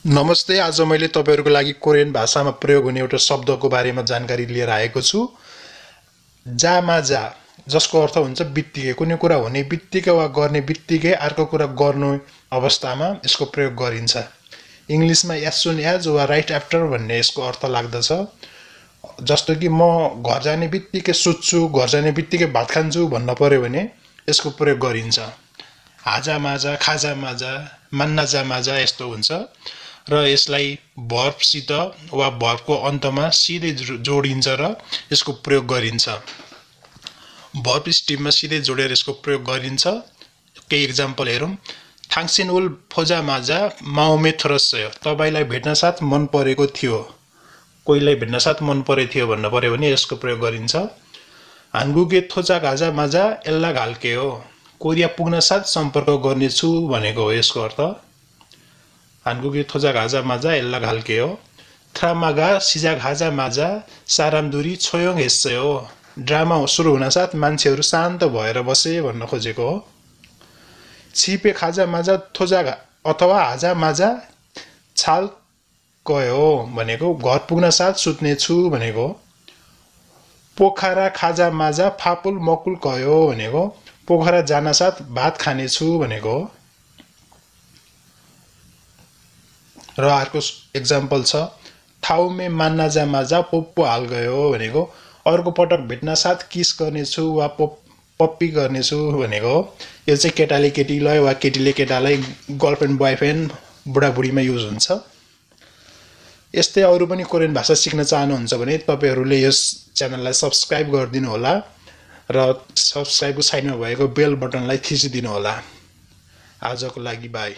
नमस्ते। आज मैले तपाईहरुको लागि कोरियन भाषामा प्रयोग हुने एउटा शब्दको बारेमा जानकारी लिएर आएको छु। जामा जा, जसको अर्थ हुन्छ बित्तिकै, कुनै कुरा हुने बित्तिकै वा गर्ने बित्तिकै अर्को कुरा गर्नु अवस्थामा यसको प्रयोग गरिन्छ। इंग्लिशमा एज सुन एज वा राइट आफ्टर भन्ने यसको अर्थ लाग्दछ। जस्तो कि म घर जाने बित्तिकै सुत्छु, घर जाने बित्तिकै भात खान्छु भन्न पर्यो भने यसको प्रयोग गरिन्छ। हाजा माजा, खाजा माजा, मान्ना जा माजा यस्तो हुन्छ र यसलाई भर्बसित वा भर्बको अन्तमा सिधै जोडिन्छ र यसको प्रयोग गरिन्छ। भर्ब स्ट्रिममा सिधै जोडेर यसको प्रयोग गरिन्छ। केही एक्जाम्पल हेरौं। थाङसिन उल फोजा माजा माउमे थ्रसयो, तपाईलाई भेट्न साथ मन परेको थियो। कोहीलाई भेट्न साथ मन परेको थियो भन्न पर्यो भने यसको प्रयोग गरिन्छ। हान्गुगे थोजा गाजा माजा एल्ला घाल्के हो, कोरिया पुग्न साथ सम्पर्क गर्नेछु भनेको हो यसको अर्थ। हान्गुगे थोजा घाजा माजा एल्ला घाल्के हो। थ्रामागा सिजा घाजा माजा सारामदुरी छोयोङ हेस्यो, ड्रामा सुरु हुन साथ मान्छेहरू शान्त भएर बसे भन्न खोजेको हो। छिपे खाजा माजा थोजा अथवा हाजा माजा छाल कयो भनेको घर पुग्न साथ सुत्ने छु भनेको। पोखरा खाजा माजा फापुल मकुल कयो भनेको पोखरा जान साथ भात खाने छु भनेको। र अर्को एक्जाम्पल छ, थाउमे मान्ना जा माजा पोप्पो हाल गयो भनेको अर्को पटक भेट्न साथ किस गर्नेछु वा पप्पी गर्नेछु भनेको। यो चाहिँ केटाले केटीलाई वा केटीले केटालाई गर्लफ्रेन्ड बॉयफ्रेन्ड बुढाबुढीमा युज हुन्छ। यस्तै अरु पनि कोरियन भाषा सिक्न चाहनुहुन्छ भने तपाईहरुले यस च्यानललाई सब्स्क्राइब गरिदिनु होला र सब्स्क्राइबको साइडमा भएको बेल बटनलाई थिचिदिनु होला। आजको लागि बाइ।